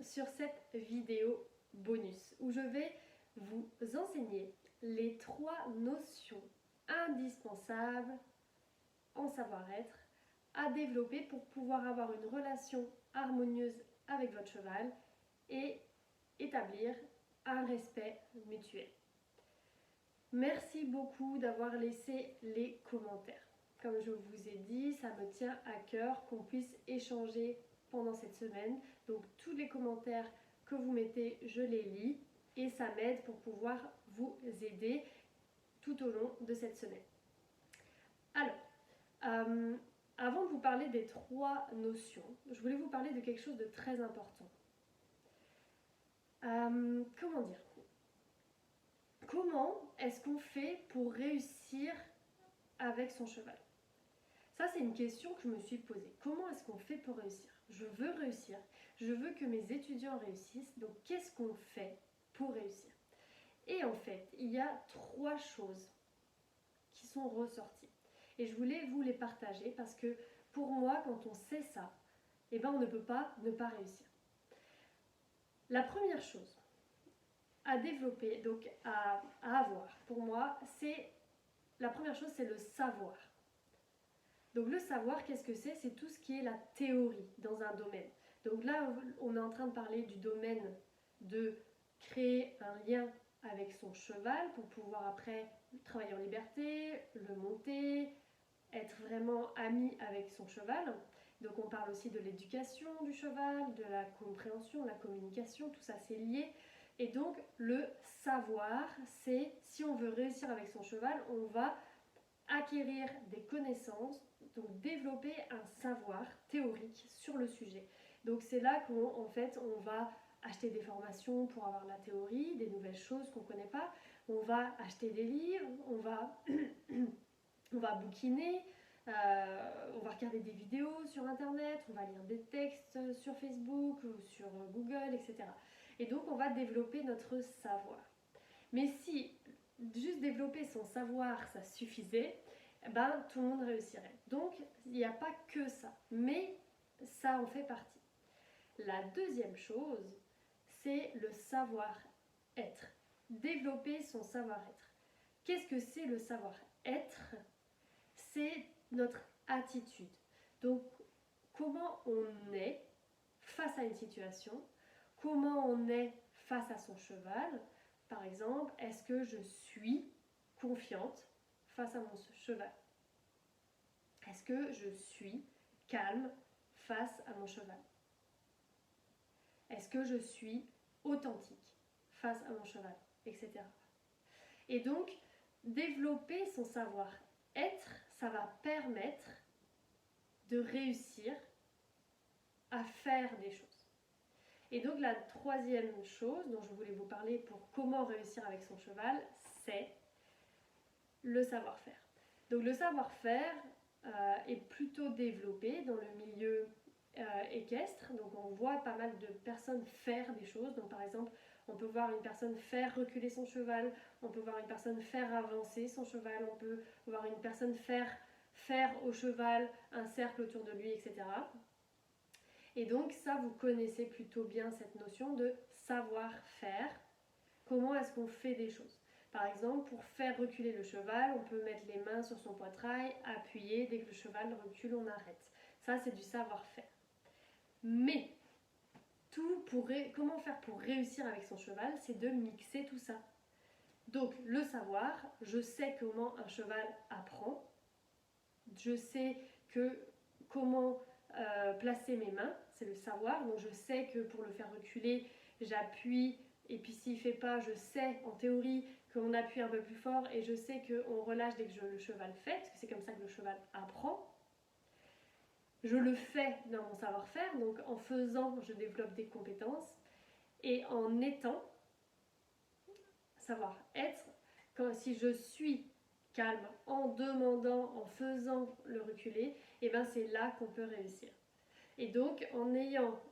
sur cette vidéo bonus où je vais vous enseigner les 3 notions indispensables en savoir-être à développer pour pouvoir avoir une relation harmonieuse avec votre cheval et établir un respect mutuel. Merci beaucoup d'avoir laissé les commentaires. Comme je vous ai dit, ça me tient à cœur qu'on puisse échanger pendant cette semaine. Donc tous les commentaires que vous mettez, je les lis et ça m'aide pour pouvoir vous aider tout au long de cette semaine. Alors, avant de vous parler des 3 notions, je voulais vous parler de quelque chose de très important. Comment dire ? Comment est-ce qu'on fait pour réussir avec son cheval ? Ça, c'est une question que je me suis posée. Comment est-ce qu'on fait pour réussir ? Je veux réussir, je veux que mes étudiants réussissent, donc qu'est-ce qu'on fait pour réussir ? Et en fait, il y a 3 choses qui sont ressorties. Et je voulais vous les partager parce que pour moi, quand on sait ça, eh ben, on ne peut pas ne pas réussir. La première chose à développer, donc à avoir, pour moi, la première chose, c'est le savoir. Donc le savoir, qu'est-ce que c'est ? C'est tout ce qui est la théorie dans un domaine. Donc là, on est en train de parler du domaine de créer un lien avec son cheval pour pouvoir après travailler en liberté, le monter, être vraiment ami avec son cheval. Donc on parle aussi de l'éducation du cheval, de la compréhension, la communication, tout ça c'est lié. Et donc le savoir, c'est si on veut réussir avec son cheval, on va acquérir des connaissances, donc développer un savoir théorique sur le sujet. Donc c'est là qu'en fait on va acheter des formations pour avoir la théorie, des nouvelles choses qu'on ne connaît pas, on va acheter des livres, on va bouquiner, on va regarder des vidéos sur internet, on va lire des textes sur Facebook ou sur Google, etc. Et donc on va développer notre savoir. Mais si juste développer son savoir, ça suffisait, ben, tout le monde réussirait. Donc, il n'y a pas que ça, mais ça en fait partie. La deuxième chose, c'est le savoir-être. Développer son savoir-être. Qu'est-ce que c'est le savoir-être ? C'est notre attitude. Donc, comment on est face à une situation, comment on est face à son cheval. Par exemple, est-ce que je suis confiante face à mon cheval ? Est-ce que je suis calme face à mon cheval ? Est-ce que je suis authentique face à mon cheval ? Etc. Et donc, développer son savoir-être, ça va permettre de réussir à faire des choses. Et donc la troisième chose dont je voulais vous parler pour comment réussir avec son cheval, c'est le savoir-faire. Donc le savoir-faire est plutôt développé dans le milieu équestre. Donc on voit pas mal de personnes faire des choses. Donc par exemple, on peut voir une personne faire reculer son cheval, on peut voir une personne faire avancer son cheval, on peut voir une personne faire au cheval un cercle autour de lui, etc. Et donc ça, vous connaissez plutôt bien cette notion de savoir-faire. Comment est-ce qu'on fait des choses ? Par exemple, pour faire reculer le cheval, on peut mettre les mains sur son poitrail, appuyer, dès que le cheval recule, on arrête. Ça, c'est du savoir-faire. Mais, comment faire pour réussir avec son cheval ? C'est de mixer tout ça. Donc, le savoir, je sais comment un cheval apprend. Je sais comment placer mes mains, c'est le savoir. Donc, je sais que pour le faire reculer, j'appuie. Et puis s'il ne fait pas, je sais en théorie qu'on appuie un peu plus fort et je sais qu'on relâche dès que le cheval fait, parce que c'est comme ça que le cheval apprend. Je le fais dans mon savoir-faire, donc en faisant, je développe des compétences. Et en étant, savoir-être, si je suis calme, en demandant, en faisant le reculer, et bien c'est là qu'on peut réussir. Et donc en ayant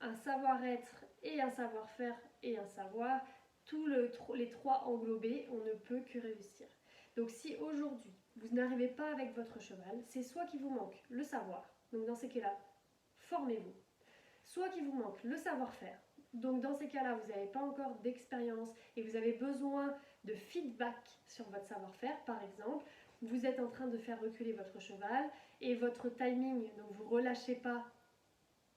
un savoir-être et un savoir-faire et un savoir, les 3 englobés, on ne peut que réussir. Donc si aujourd'hui, vous n'arrivez pas avec votre cheval, c'est soit qu'il vous manque le savoir, donc dans ces cas-là, formez-vous. soit qu'il vous manque le savoir-faire. Donc dans ces cas-là, vous n'avez pas encore d'expérience et vous avez besoin de feedback sur votre savoir-faire, par exemple. Vous êtes en train de faire reculer votre cheval et votre timing, donc vous ne relâchez pas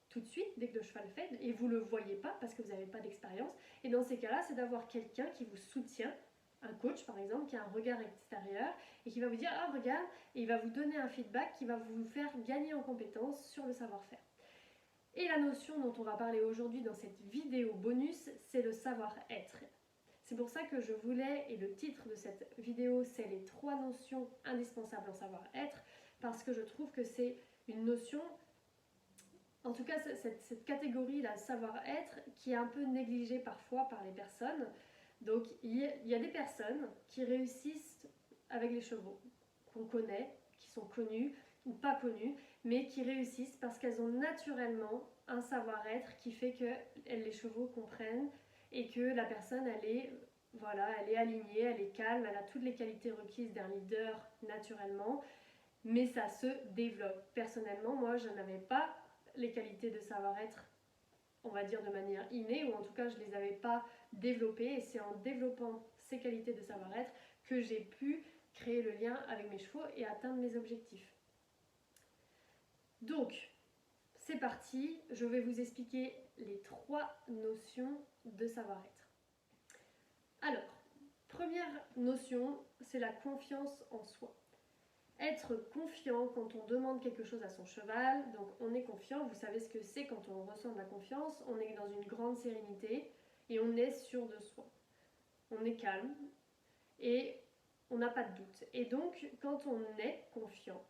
tout de suite dès que le cheval fait et vous ne le voyez pas parce que vous n'avez pas d'expérience. Et dans ces cas-là, c'est d'avoir quelqu'un qui vous soutient, un coach par exemple, qui a un regard extérieur et qui va vous dire « Ah, regarde », et il va vous donner un feedback qui va vous faire gagner en compétences sur le savoir-faire. Et la notion dont on va parler aujourd'hui dans cette vidéo bonus, c'est le savoir-être. C'est pour ça que je voulais, et le titre de cette vidéo, c'est les 3 notions indispensables en savoir-être, parce que je trouve que c'est une notion, en tout cas cette catégorie, la savoir-être, qui est un peu négligée parfois par les personnes. Donc il y a des personnes qui réussissent avec les chevaux, qu'on connaît, qui sont connus ou pas connus, mais qui réussissent parce qu'elles ont naturellement un savoir-être qui fait que les chevaux comprennent et que la personne, elle est alignée, elle est calme, elle a toutes les qualités requises d'un leader naturellement, mais ça se développe. Personnellement, moi, je n'avais pas les qualités de savoir-être, on va dire de manière innée, ou en tout cas, je ne les avais pas développées, et c'est en développant ces qualités de savoir-être que j'ai pu créer le lien avec mes chevaux et atteindre mes objectifs. Donc, c'est parti, je vais vous expliquer les 3 notions de savoir-être. Alors, première notion, c'est la confiance en soi. Être confiant quand on demande quelque chose à son cheval, donc on est confiant, vous savez ce que c'est quand on ressent de la confiance, on est dans une grande sérénité et on est sûr de soi. On est calme et on n'a pas de doute. Et donc, quand on est confiant,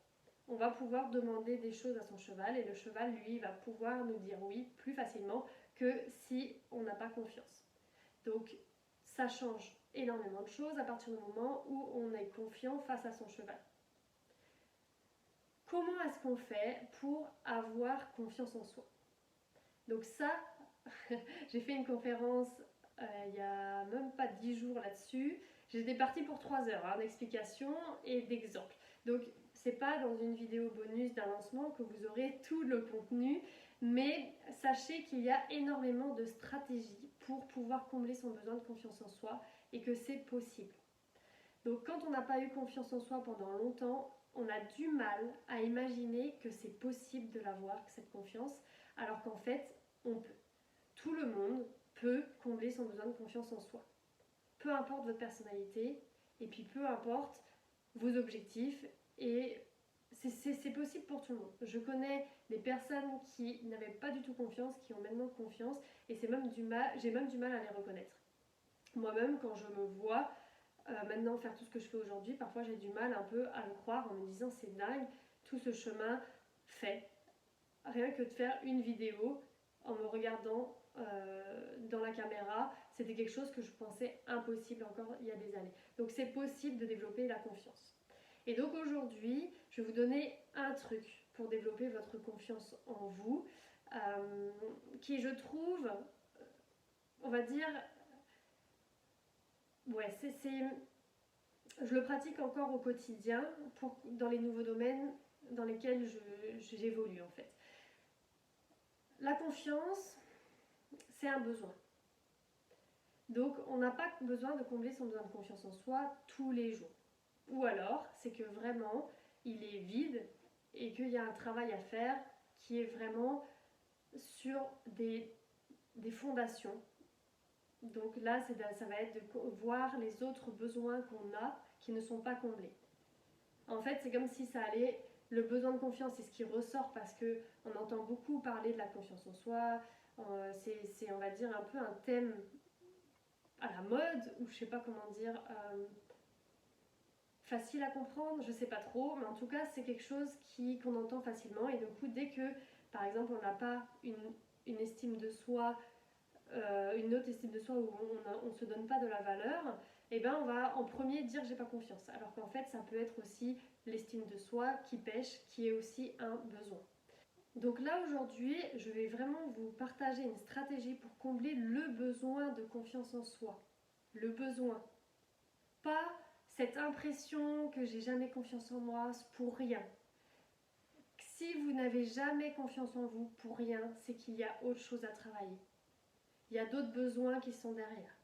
on va pouvoir demander des choses à son cheval et le cheval, lui, va pouvoir nous dire oui plus facilement que si on n'a pas confiance. Donc, ça change énormément de choses à partir du moment où on est confiant face à son cheval. Comment est-ce qu'on fait pour avoir confiance en soi? Donc ça, j'ai fait une conférence il n'y a même pas 10 jours là-dessus. J'étais partie pour 3 heures d'explications et d'exemples. Donc c'est pas dans une vidéo bonus d'un lancement que vous aurez tout le contenu, mais sachez qu'il y a énormément de stratégies pour pouvoir combler son besoin de confiance en soi et que c'est possible. Donc quand on n'a pas eu confiance en soi pendant longtemps, on a du mal à imaginer que c'est possible de l'avoir, cette confiance, alors qu'en fait, on peut. Tout le monde peut combler son besoin de confiance en soi. Peu importe votre personnalité, et puis peu importe vos objectifs, et c'est possible pour tout le monde. Je connais des personnes qui n'avaient pas du tout confiance, qui ont maintenant confiance, et j'ai même du mal à les reconnaître. Moi-même, quand je me vois maintenant faire tout ce que je fais aujourd'hui, parfois j'ai du mal un peu à le croire en me disant c'est dingue, tout ce chemin fait. Rien que de faire une vidéo en me regardant dans la caméra, c'était quelque chose que je pensais impossible encore il y a des années. Donc c'est possible de développer la confiance. Et donc aujourd'hui, je vais vous donner un truc pour développer votre confiance en vous, qui je trouve, on va dire, je le pratique encore au quotidien dans les nouveaux domaines dans lesquels j'évolue en fait. La confiance, c'est un besoin. Donc on n'a pas besoin de combler son besoin de confiance en soi tous les jours. Ou alors, c'est que vraiment, il est vide et qu'il y a un travail à faire qui est vraiment sur des fondations. Donc là, ça va être de voir les autres besoins qu'on a qui ne sont pas comblés. En fait, c'est comme si ça allait... Le besoin de confiance, c'est ce qui ressort parce qu'on entend beaucoup parler de la confiance en soi. C'est, on va dire, un peu un thème à la mode, ou je sais pas comment dire, facile à comprendre, je sais pas trop, mais en tout cas, c'est quelque chose qu'on entend facilement. Et du coup, dès que, par exemple, on n'a pas une estime de soi, une haute estime de soi où on ne se donne pas de la valeur, et ben on va en premier dire j'ai pas confiance. Alors qu'en fait, ça peut être aussi l'estime de soi qui pêche, qui est aussi un besoin. Donc là aujourd'hui, je vais vraiment vous partager une stratégie pour combler le besoin de confiance en soi. Le besoin. Pas cette impression que j'ai jamais confiance en moi pour rien. Si vous n'avez jamais confiance en vous pour rien, c'est qu'il y a autre chose à travailler. Il y a d'autres besoins qui sont derrière.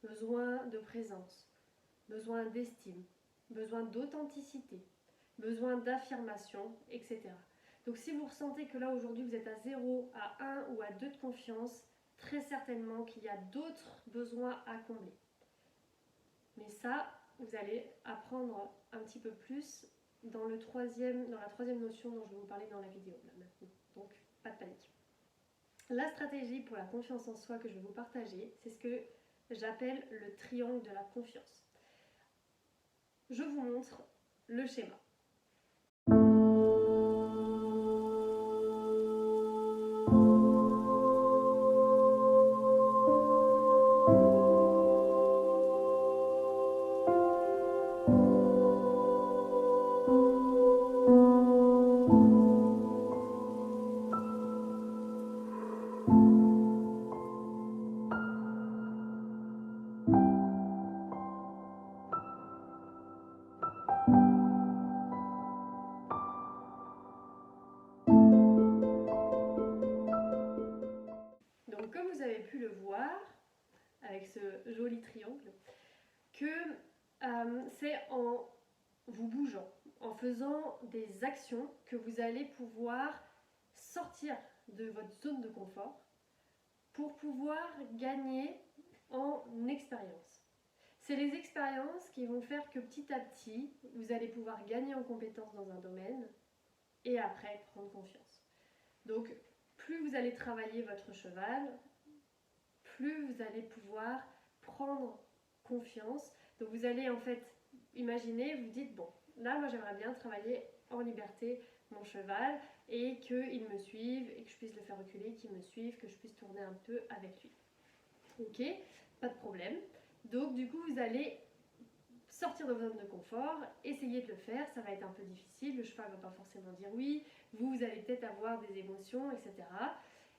Besoin de présence, besoin d'estime, besoin d'authenticité, besoin d'affirmation, etc. Donc si vous ressentez que là aujourd'hui vous êtes à 0, à 1 ou à 2 de confiance, très certainement qu'il y a d'autres besoins à combler. Mais ça, vous allez apprendre un petit peu plus dans la troisième notion dont je vais vous parler dans la vidéo là maintenant. Donc pas de panique. La stratégie pour la confiance en soi que je vais vous partager, c'est ce que j'appelle le triangle de la confiance. Je vous montre le schéma. Donc comme vous avez pu le voir avec ce joli triangle, que c'est en vous bougeant, en faisant des actions que vous allez pouvoir sortir de votre zone de confort pour pouvoir gagner en expérience. C'est les expériences qui vont faire que petit à petit, vous allez pouvoir gagner en compétences dans un domaine et après prendre confiance. Donc, plus vous allez travailler votre cheval, plus vous allez pouvoir prendre confiance. Donc, vous allez en fait imaginer, vous dites, bon, là, moi j'aimerais bien travailler en liberté mon cheval et qu'il me suive et que je puisse le faire reculer, qu'il me suive, que je puisse tourner un peu avec lui. Ok, pas de problème. Donc du coup, vous allez sortir de votre zone de confort, essayer de le faire, ça va être un peu difficile, le cheval ne va pas forcément dire oui, vous allez peut-être avoir des émotions, etc.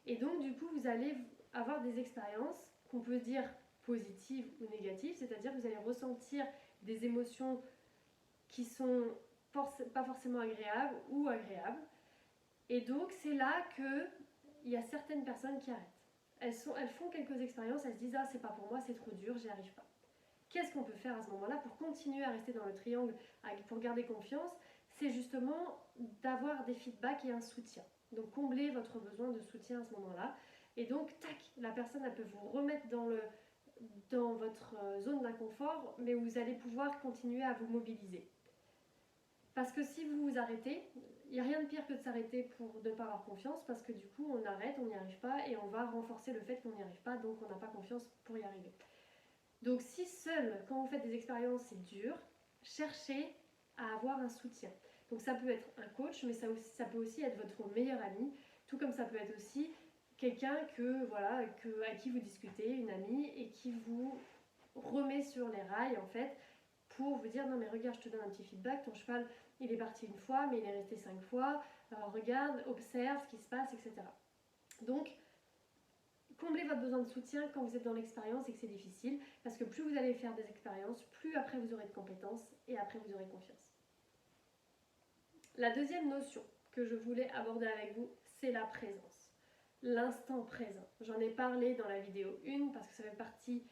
Et donc du coup, vous allez avoir des expériences qu'on peut dire positives ou négatives, c'est-à-dire que vous allez ressentir des émotions qui sont pas forcément agréables ou agréables. Et donc c'est là qu'il y a certaines personnes qui arrêtent. Elles font quelques expériences, elles se disent « Ah, c'est pas pour moi, c'est trop dur, j'y arrive pas ». Qu'est-ce qu'on peut faire à ce moment-là pour continuer à rester dans le triangle, pour garder confiance? C'est justement d'avoir des feedbacks et un soutien. Donc combler votre besoin de soutien à ce moment-là. Et donc, tac, la personne, elle peut vous remettre dans votre zone d'inconfort, mais vous allez pouvoir continuer à vous mobiliser. Parce que si vous vous arrêtez, il n'y a rien de pire que de s'arrêter pour ne pas avoir confiance, parce que du coup, on arrête, on n'y arrive pas, et on va renforcer le fait qu'on n'y arrive pas, donc on n'a pas confiance pour y arriver. Donc si seul, quand vous faites des expériences, c'est dur, cherchez à avoir un soutien. Donc ça peut être un coach, mais ça peut aussi être votre meilleur ami, tout comme ça peut être aussi quelqu'un à qui vous discutez, une amie, et qui vous remet sur les rails en fait, pour vous dire non mais regarde, je te donne un petit feedback, ton cheval il est parti une fois mais il est resté 5 fois, regarde, observe ce qui se passe, etc. Donc comblez votre besoin de soutien quand vous êtes dans l'expérience et que c'est difficile, parce que plus vous allez faire des expériences, plus après vous aurez de compétences et après vous aurez confiance. La deuxième notion que je voulais aborder avec vous, c'est la présence. L'instant présent. J'en ai parlé dans la vidéo 1 parce que ça fait partie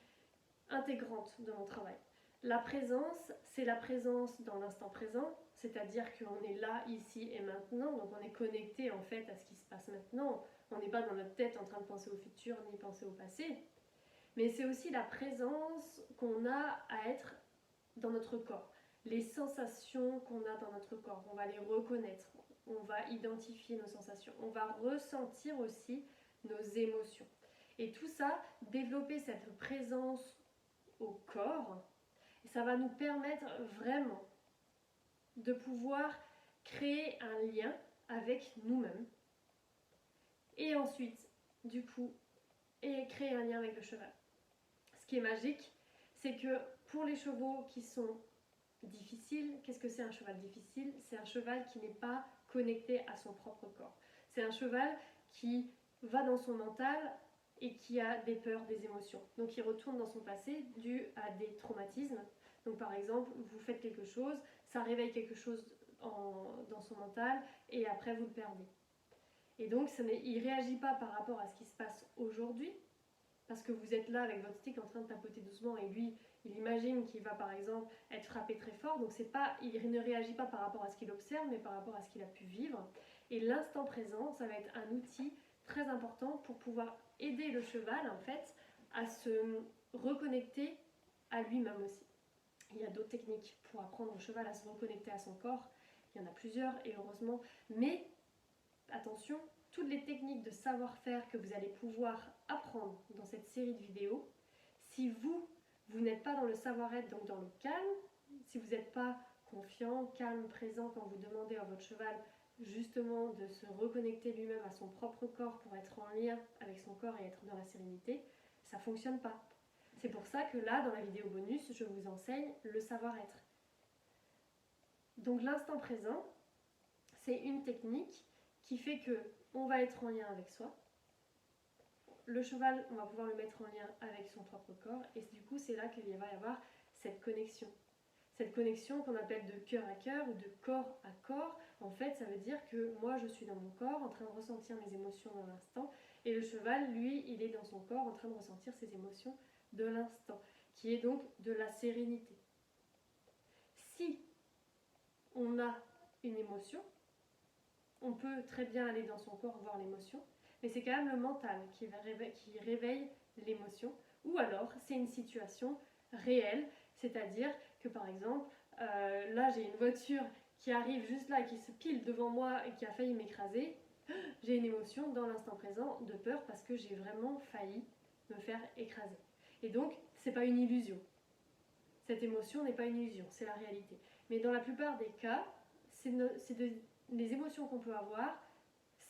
intégrante de mon travail. La présence, c'est la présence dans l'instant présent, c'est-à-dire qu'on est là, ici et maintenant, donc on est connecté en fait à ce qui se passe maintenant. On n'est pas dans notre tête en train de penser au futur ni penser au passé. Mais c'est aussi la présence qu'on a à être dans notre corps. Les sensations qu'on a dans notre corps, on va les reconnaître, on va identifier nos sensations, on va ressentir aussi nos émotions. Et tout ça, développer cette présence au corps, ça va nous permettre vraiment de pouvoir créer un lien avec nous-mêmes et ensuite, du coup, créer un lien avec le cheval. Ce qui est magique, c'est que pour les chevaux qui sont difficiles, qu'est-ce que c'est un cheval difficile? C'est un cheval qui n'est pas connecté à son propre corps. C'est un cheval qui va dans son mental et qui a des peurs, des émotions. Donc il retourne dans son passé dû à des traumatismes. Donc par exemple, vous faites quelque chose, ça réveille quelque chose dans son mental et après vous le perdez. Et donc il ne réagit pas par rapport à ce qui se passe aujourd'hui, parce que vous êtes là avec votre stick en train de tapoter doucement et lui, il imagine qu'il va par exemple être frappé très fort, donc il ne réagit pas par rapport à ce qu'il observe, mais par rapport à ce qu'il a pu vivre. Et l'instant présent, ça va être un outil très important pour pouvoir aider le cheval en fait à se reconnecter à lui-même aussi. Il y a d'autres techniques pour apprendre au cheval à se reconnecter à son corps, il y en a plusieurs et heureusement, mais attention, toutes les techniques de savoir-faire que vous allez pouvoir apprendre dans cette série de vidéos, si vous n'êtes pas dans le savoir-être, donc dans le calme, si vous n'êtes pas confiant, calme, présent quand vous demandez à votre cheval justement de se reconnecter lui-même à son propre corps pour être en lien avec son corps et être dans la sérénité, ça ne fonctionne pas. C'est pour ça que là, dans la vidéo bonus, je vous enseigne le savoir-être. Donc l'instant présent, c'est une technique qui fait que on va être en lien avec soi. Le cheval, on va pouvoir le mettre en lien avec son propre corps et du coup, c'est là qu'il va y avoir cette connexion. Cette connexion qu'on appelle de cœur à cœur ou de corps à corps, en fait, ça veut dire que moi, je suis dans mon corps en train de ressentir mes émotions dans l'instant et le cheval, lui, il est dans son corps en train de ressentir ses émotions de l'instant, qui est donc de la sérénité. Si on a une émotion, on peut très bien aller dans son corps voir l'émotion, mais c'est quand même le mental qui réveille l'émotion, ou alors c'est une situation réelle, c'est-à-dire que par exemple, là j'ai une voiture qui arrive juste là, qui se pile devant moi et qui a failli m'écraser, j'ai une émotion dans l'instant présent de peur parce que j'ai vraiment failli me faire écraser. Et donc, c'est pas une illusion. Cette émotion n'est pas une illusion, c'est la réalité. Mais dans la plupart des cas, les émotions qu'on peut avoir,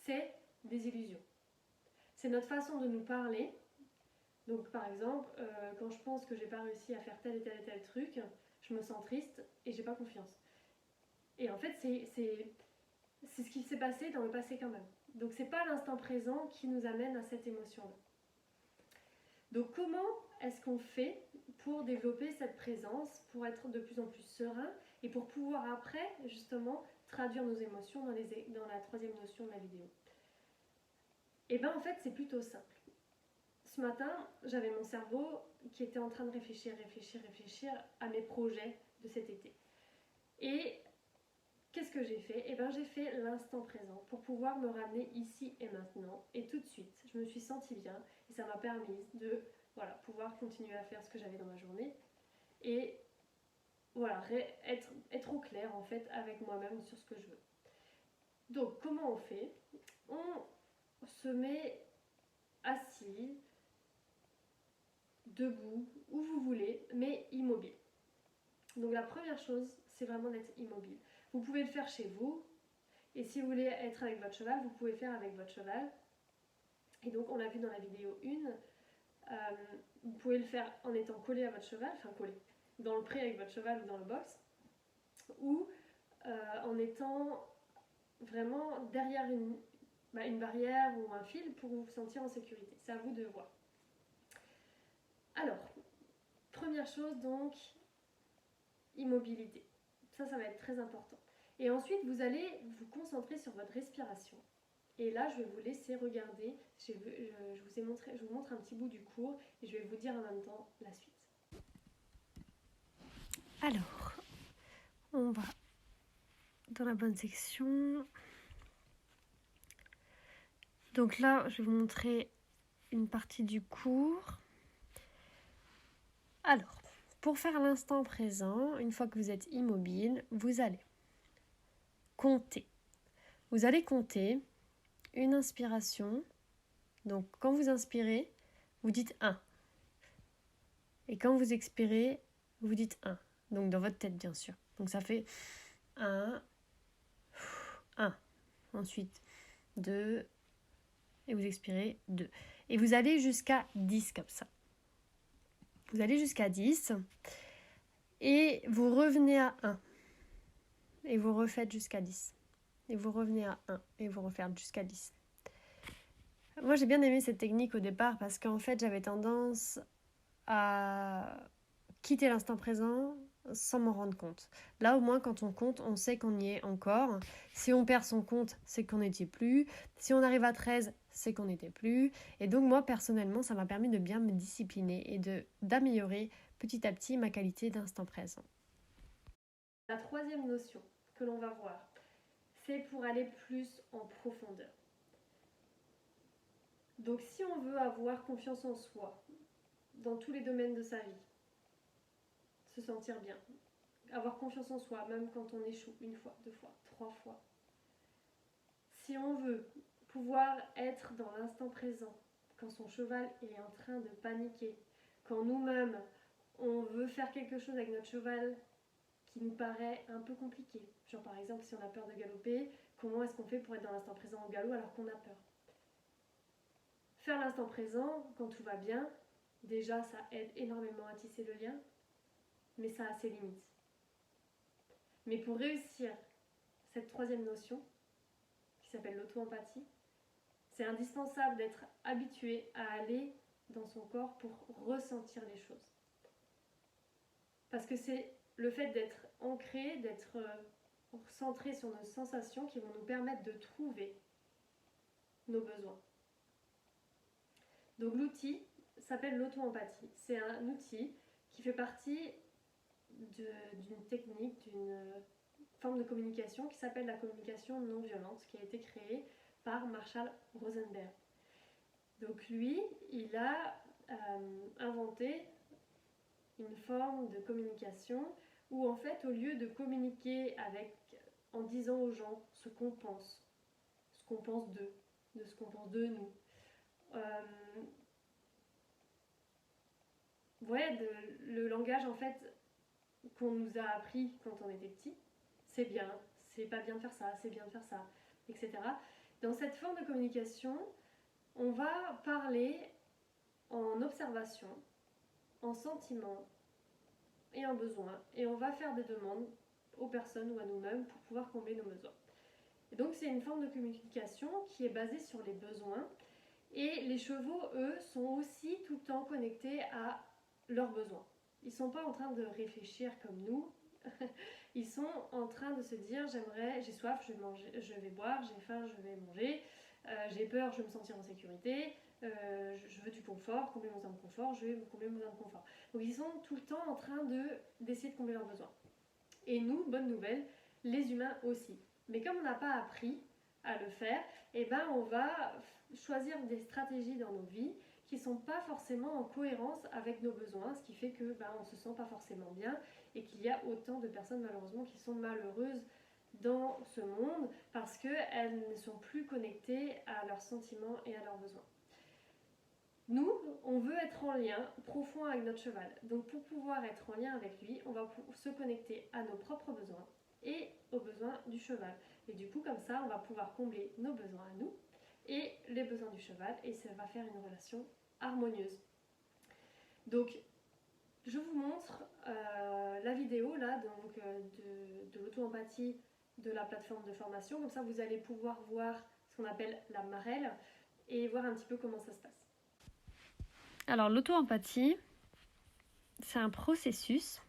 c'est des illusions. C'est notre façon de nous parler. Donc par exemple, quand je pense que j'ai pas réussi à faire tel et tel truc, je me sens triste et j'ai pas confiance. Et en fait, c'est ce qui s'est passé dans le passé quand même. Donc c'est pas l'instant présent qui nous amène à cette émotion-là. Donc comment est-ce qu'on fait pour développer cette présence, pour être de plus en plus serein et pour pouvoir après justement traduire nos émotions dans la troisième notion de la vidéo? Et bien en fait c'est plutôt simple. Ce matin j'avais mon cerveau qui était en train de réfléchir à mes projets de cet été. Et qu'est-ce que j'ai fait? Et bien j'ai fait l'instant présent pour pouvoir me ramener ici et maintenant. Et tout de suite je me suis sentie bien et ça m'a permis de pouvoir continuer à faire ce que j'avais dans ma journée et être au clair en fait avec moi-même sur ce que je veux. Donc comment on fait? On se met assis, debout, où vous voulez, mais immobile. Donc la première chose, c'est vraiment d'être immobile. Vous pouvez le faire chez vous, et si vous voulez être avec votre cheval, vous pouvez le faire avec votre cheval. Et donc on l'a vu dans la vidéo 1, vous pouvez le faire en étant collé à votre cheval, enfin collé dans le pré avec votre cheval ou dans le box, ou en étant vraiment derrière une barrière ou un fil pour vous sentir en sécurité. C'est à vous de voir. Alors, première chose donc, immobilité. Ça va être très important. Et ensuite, vous allez vous concentrer sur votre respiration. Et là, je vais vous laisser regarder. Je vous montre un petit bout du cours et je vais vous dire en même temps la suite. Alors, on va dans la bonne section. Donc là, je vais vous montrer une partie du cours. Alors, pour faire l'instant présent, une fois que vous êtes immobile, vous allez compter. Vous allez compter une inspiration. Donc, quand vous inspirez, vous dites 1. Et quand vous expirez, vous dites 1. Donc, dans votre tête, bien sûr. Donc, ça fait 1, 1. Ensuite, 2. Et vous expirez 2. Et vous allez jusqu'à 10 comme ça. Vous allez jusqu'à 10. Et vous revenez à 1. Et vous refaites jusqu'à 10. Et vous revenez à 1. Et vous refaites jusqu'à 10. Moi, j'ai bien aimé cette technique au départ parce qu'en fait, j'avais tendance à quitter l'instant présent sans m'en rendre compte. Là, au moins, quand on compte, on sait qu'on y est encore. Si on perd son compte, c'est qu'on n'y était plus. Si on arrive à 13, c'est qu'on n'était plus. Et donc, moi, personnellement, ça m'a permis de bien me discipliner et d'améliorer petit à petit ma qualité d'instant présent. La troisième notion que l'on va voir, c'est pour aller plus en profondeur. Donc si on veut avoir confiance en soi dans tous les domaines de sa vie, se sentir bien, avoir confiance en soi même quand on échoue une fois, deux fois, trois fois, si on veut pouvoir être dans l'instant présent, quand son cheval est en train de paniquer, quand nous-mêmes on veut faire quelque chose avec notre cheval qui nous paraît un peu compliqué, genre par exemple si on a peur de galoper, comment est-ce qu'on fait pour être dans l'instant présent au galop alors qu'on a peur? Faire l'instant présent quand tout va bien, déjà ça aide énormément à tisser le lien, mais ça a ses limites. Mais pour réussir cette troisième notion, qui s'appelle l'auto-empathie, c'est indispensable d'être habitué à aller dans son corps pour ressentir les choses. Parce que c'est le fait d'être ancré, d'être centré sur nos sensations qui vont nous permettre de trouver nos besoins. Donc l'outil s'appelle l'auto-empathie. C'est un outil qui fait partie d'une technique, d'une forme de communication qui s'appelle la communication non violente, qui a été créée par Marshall Rosenberg. Donc lui, il a inventé une forme de communication où en fait, au lieu de communiquer en disant aux gens ce qu'on pense d'eux, de ce qu'on pense de nous, le langage en fait qu'on nous a appris quand on était petit, c'est bien, c'est pas bien de faire ça, c'est bien de faire ça, etc. Dans cette forme de communication, on va parler en observation, en sentiment et en besoin, et on va faire des demandes aux personnes ou à nous-mêmes pour pouvoir combler nos besoins. Et donc c'est une forme de communication qui est basée sur les besoins, et les chevaux, eux, sont aussi tout le temps connectés à leurs besoins. Ils ne sont pas en train de réfléchir comme nous. Ils sont en train de se dire j'ai soif, je vais boire, j'ai faim, je vais manger, j'ai peur, je veux me sentir en sécurité, je veux du confort, combler mon besoin de confort, je vais combler mon besoin de confort. Donc ils sont tout le temps en train d'essayer de combler leurs besoins. Et nous, bonne nouvelle, les humains aussi. Mais comme on n'a pas appris à le faire, on va choisir des stratégies dans nos vies qui ne sont pas forcément en cohérence avec nos besoins, ce qui fait que on ne se sent pas forcément bien et qu'il y a autant de personnes malheureusement qui sont malheureuses dans ce monde parce qu'elles ne sont plus connectées à leurs sentiments et à leurs besoins. Nous, on veut être en lien profond avec notre cheval. Donc pour pouvoir être en lien avec lui, on va se connecter à nos propres besoins et aux besoins du cheval. Et du coup, comme ça, on va pouvoir combler nos besoins à nous et les besoins du cheval, et ça va faire une relation harmonieuse. Donc, je vous montre la vidéo là, de l'auto-empathie de la plateforme de formation. Comme ça, vous allez pouvoir voir ce qu'on appelle la marelle et voir un petit peu comment ça se passe. Alors, l'auto-empathie, c'est un processus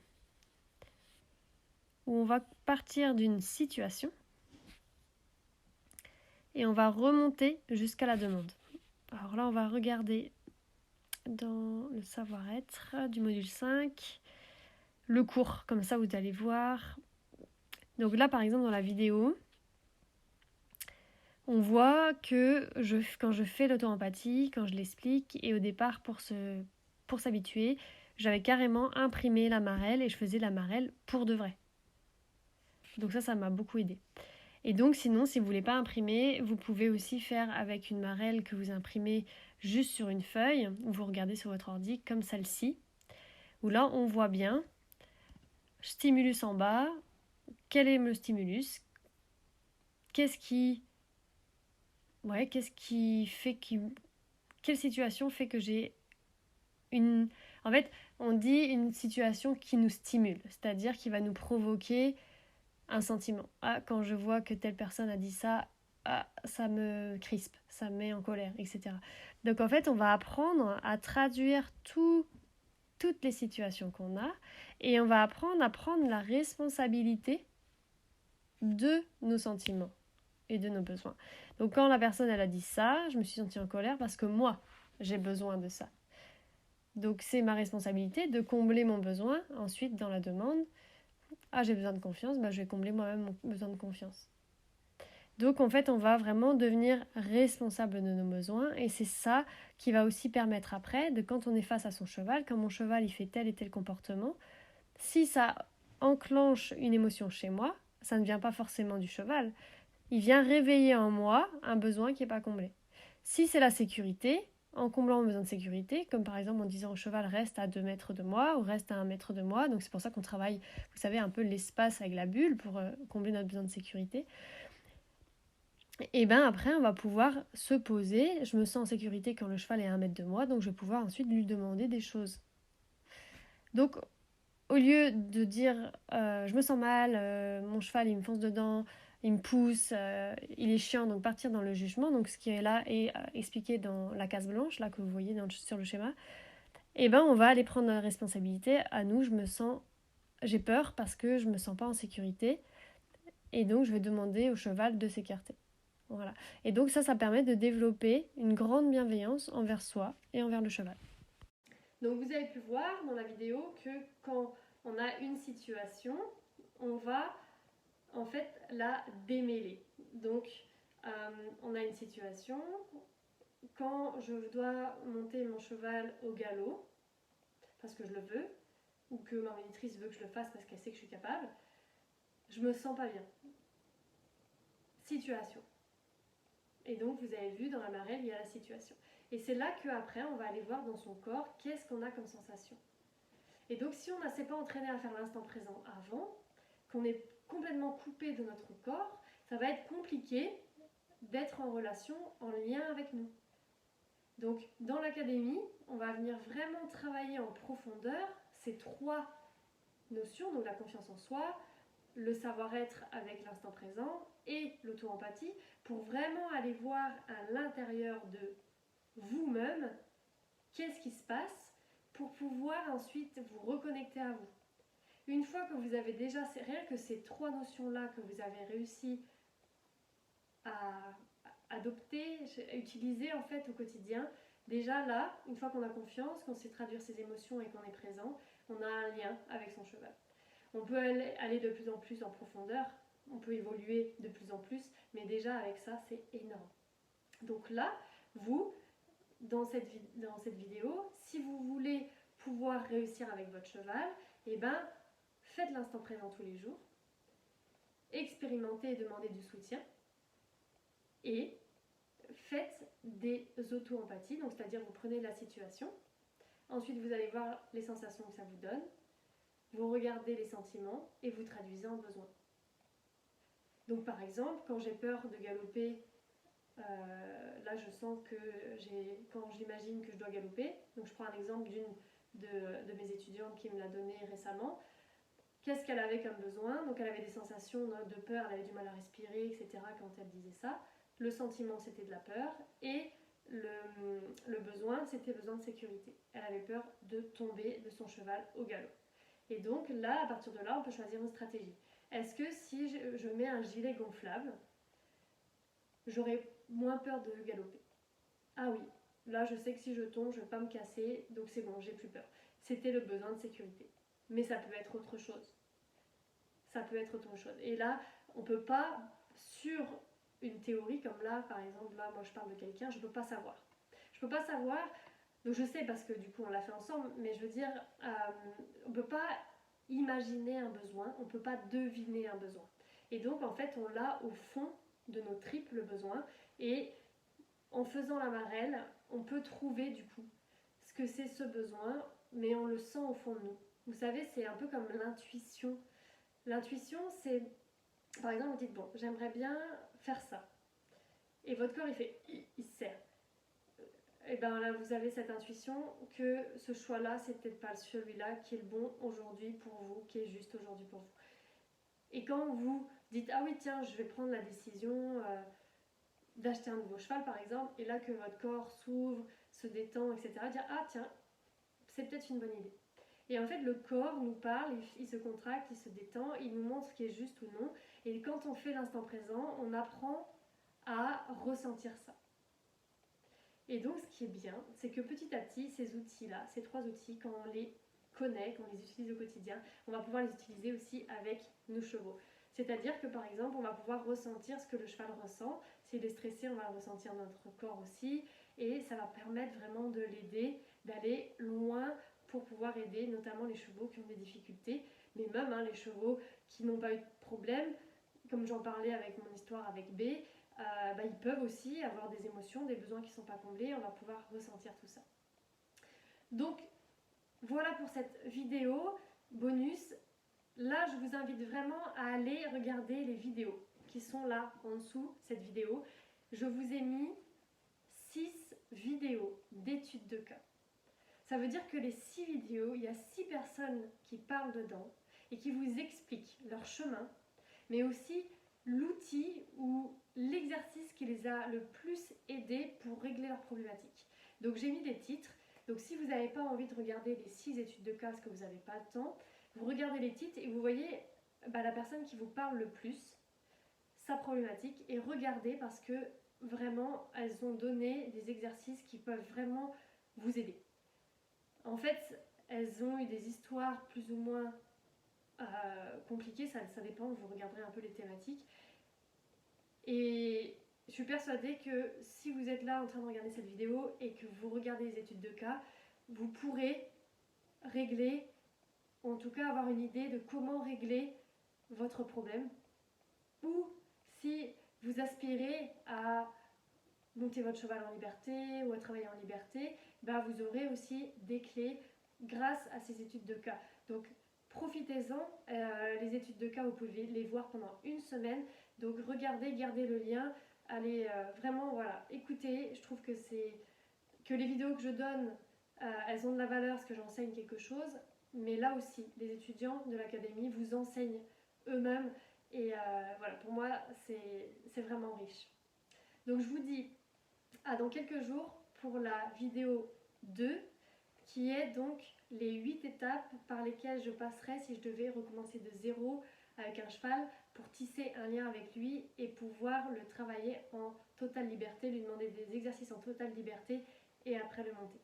où on va partir d'une situation et on va remonter jusqu'à la demande. Alors là, on va regarder dans le savoir-être du module 5, le cours, comme ça vous allez voir. Donc là, par exemple, dans la vidéo, on voit que quand je fais l'auto-empathie, quand je l'explique, et au départ, pour s'habituer, j'avais carrément imprimé la marelle et je faisais la marelle pour de vrai. Donc ça m'a beaucoup aidé. Et donc sinon, si vous ne voulez pas imprimer, vous pouvez aussi faire avec une marelle que vous imprimez juste sur une feuille, ou vous regardez sur votre ordi comme celle-ci, où là on voit bien, stimulus en bas, quel est le stimulus, qu'est-ce qui fait quelle situation fait que j'ai une... En fait, on dit une situation qui nous stimule, c'est-à-dire qui va nous provoquer un sentiment. Ah, quand je vois que telle personne a dit ça, ah, ça me crispe, ça me met en colère, etc. Donc en fait, on va apprendre à traduire tout toutes les situations qu'on a et on va apprendre à prendre la responsabilité de nos sentiments et de nos besoins. Donc quand la personne elle a dit ça, je me suis sentie en colère parce que moi, j'ai besoin de ça. Donc c'est ma responsabilité de combler mon besoin. Ensuite, dans la demande, j'ai besoin de confiance, je vais combler moi-même mon besoin de confiance. Donc en fait, on va vraiment devenir responsable de nos besoins et c'est ça qui va aussi permettre après, de quand on est face à son cheval, quand mon cheval il fait tel et tel comportement, si ça enclenche une émotion chez moi, ça ne vient pas forcément du cheval, il vient réveiller en moi un besoin qui n'est pas comblé. Si c'est la sécurité, en comblant mon besoin de sécurité, comme par exemple en disant au cheval reste à 2 mètres de moi ou reste à 1 mètre de moi, donc c'est pour ça qu'on travaille, vous savez, un peu l'espace avec la bulle pour combler notre besoin de sécurité. Et bien après, on va pouvoir se poser. Je me sens en sécurité quand le cheval est à 1 mètre de moi, donc je vais pouvoir ensuite lui demander des choses. Donc, au lieu de dire je me sens mal, mon cheval il me fonce dedans, il me pousse, il est chiant, donc partir dans le jugement, donc ce qui est là est expliqué dans la case blanche, là que vous voyez sur le schéma, et ben on va aller prendre la responsabilité. À nous, j'ai peur parce que je me sens pas en sécurité, et donc je vais demander au cheval de s'écarter. Voilà. Et donc ça permet de développer une grande bienveillance envers soi et envers le cheval. Donc vous avez pu voir dans la vidéo que quand on a une situation, on va en fait la démêler. Donc on a une situation, quand je dois monter mon cheval au galop, parce que je le veux, ou que ma monitrice veut que je le fasse parce qu'elle sait que je suis capable, je me sens pas bien. Situation. Et donc vous avez vu dans la marelle, il y a la situation. Et c'est là qu'après, on va aller voir dans son corps qu'est-ce qu'on a comme sensation. Et donc si on ne s'est pas entraîné à faire l'instant présent avant, qu'on est complètement coupé de notre corps, ça va être compliqué d'être en relation, en lien avec nous. Donc dans l'académie, on va venir vraiment travailler en profondeur ces 3 notions, donc la confiance en soi, le savoir-être avec l'instant présent et l'auto-empathie, pour vraiment aller voir à l'intérieur de vous-même qu'est-ce qui se passe pour pouvoir ensuite vous reconnecter à vous. Une fois que vous avez déjà, rien que ces 3 notions-là que vous avez réussi à adopter, à utiliser en fait au quotidien, déjà là, une fois qu'on a confiance, qu'on sait traduire ses émotions et qu'on est présent, on a un lien avec son cheval. On peut aller de plus en plus en profondeur, on peut évoluer de plus en plus, mais déjà avec ça, c'est énorme. Donc là, vous, dans cette vidéo, si vous voulez pouvoir réussir avec votre cheval, eh ben, faites l'instant présent tous les jours, expérimentez et demandez du soutien, et faites des auto-empathies, donc c'est-à-dire vous prenez la situation, ensuite vous allez voir les sensations que ça vous donne, vous regardez les sentiments et vous traduisez en besoin. Donc par exemple, quand j'ai peur de galoper, là je sens que quand j'imagine que je dois galoper, donc je prends un exemple d'une de mes étudiantes qui me l'a donné récemment, qu'est-ce qu'elle avait comme besoin? Donc elle avait des sensations de peur, elle avait du mal à respirer, etc. quand elle disait ça. Le sentiment c'était de la peur et le besoin c'était besoin de sécurité. Elle avait peur de tomber de son cheval au galop. Et donc là, à partir de là, on peut choisir une stratégie. Est-ce que si je mets un gilet gonflable, j'aurai moins peur de galoper? Ah oui, là je sais que si je tombe, je ne vais pas me casser, donc c'est bon, j'ai plus peur. C'était le besoin de sécurité. Mais ça peut être autre chose. Ça peut être autre chose. Et là, on ne peut pas, sur une théorie comme là, par exemple, là, moi je parle de quelqu'un, je ne peux pas savoir. Je ne peux pas savoir, donc je sais parce que du coup on l'a fait ensemble, mais je veux dire, on ne peut pas imaginer un besoin, on ne peut pas deviner un besoin. Et donc en fait, on l'a au fond de nos tripes, le besoin, et en faisant la marelle, on peut trouver du coup ce que c'est ce besoin, mais on le sent au fond de nous. Vous savez, c'est un peu comme l'intuition. L'intuition, c'est, par exemple, vous dites, bon, j'aimerais bien faire ça. Et votre corps, il se serre. Et bien là, vous avez cette intuition que ce choix-là, c'est peut-être pas celui-là qui est le bon aujourd'hui pour vous, qui est juste aujourd'hui pour vous. Et quand vous dites, ah oui, tiens, je vais prendre la décision d'acheter un nouveau cheval, par exemple, et là que votre corps s'ouvre, se détend, etc., dire, ah tiens, c'est peut-être une bonne idée. Et en fait, le corps nous parle, il se contracte, il se détend, il nous montre ce qui est juste ou non. Et quand on fait l'instant présent, on apprend à ressentir ça. Et donc, ce qui est bien, c'est que petit à petit, ces outils-là, ces 3 outils, quand on les connaît, quand on les utilise au quotidien, on va pouvoir les utiliser aussi avec nos chevaux. C'est-à-dire que par exemple, on va pouvoir ressentir ce que le cheval ressent. S'il est stressé, on va le ressentir dans notre corps aussi. Et ça va permettre vraiment de l'aider, d'aller loin pour pouvoir aider notamment les chevaux qui ont des difficultés, mais même les chevaux qui n'ont pas eu de problème, comme j'en parlais avec mon histoire avec B, ils peuvent aussi avoir des émotions, des besoins qui ne sont pas comblés, on va pouvoir ressentir tout ça. Donc voilà pour cette vidéo bonus. Là, je vous invite vraiment à aller regarder les vidéos qui sont là en dessous, cette vidéo. Je vous ai mis 6 vidéos d'études de cas. Ça veut dire que les 6 vidéos, il y a 6 personnes qui parlent dedans et qui vous expliquent leur chemin, mais aussi l'outil ou l'exercice qui les a le plus aidés pour régler leurs problématiques. Donc j'ai mis des titres. Donc si vous n'avez pas envie de regarder les 6 études de cas parce que vous n'avez pas le temps, vous regardez les titres et vous voyez la personne qui vous parle le plus, sa problématique, et regardez parce que vraiment elles ont donné des exercices qui peuvent vraiment vous aider. En fait, elles ont eu des histoires plus ou moins compliquées, ça dépend, vous regarderez un peu les thématiques. Et je suis persuadée que si vous êtes là en train de regarder cette vidéo et que vous regardez les études de cas, vous pourrez régler, ou en tout cas avoir une idée de comment régler votre problème. Ou si vous aspirez à monter votre cheval en liberté ou à travailler en liberté, vous aurez aussi des clés grâce à ces études de cas. Donc profitez-en, les études de cas vous pouvez les voir pendant une semaine, donc regardez, gardez le lien, allez vraiment écoutez, je trouve que les vidéos que je donne, elles ont de la valeur parce que j'enseigne quelque chose, mais là aussi, les étudiants de l'académie vous enseignent eux-mêmes et pour moi c'est vraiment riche. Donc je vous dis à dans quelques jours pour la vidéo 2 qui est donc les 8 étapes par lesquelles je passerai si je devais recommencer de zéro avec un cheval pour tisser un lien avec lui et pouvoir le travailler en totale liberté, lui demander des exercices en totale liberté et après le monter.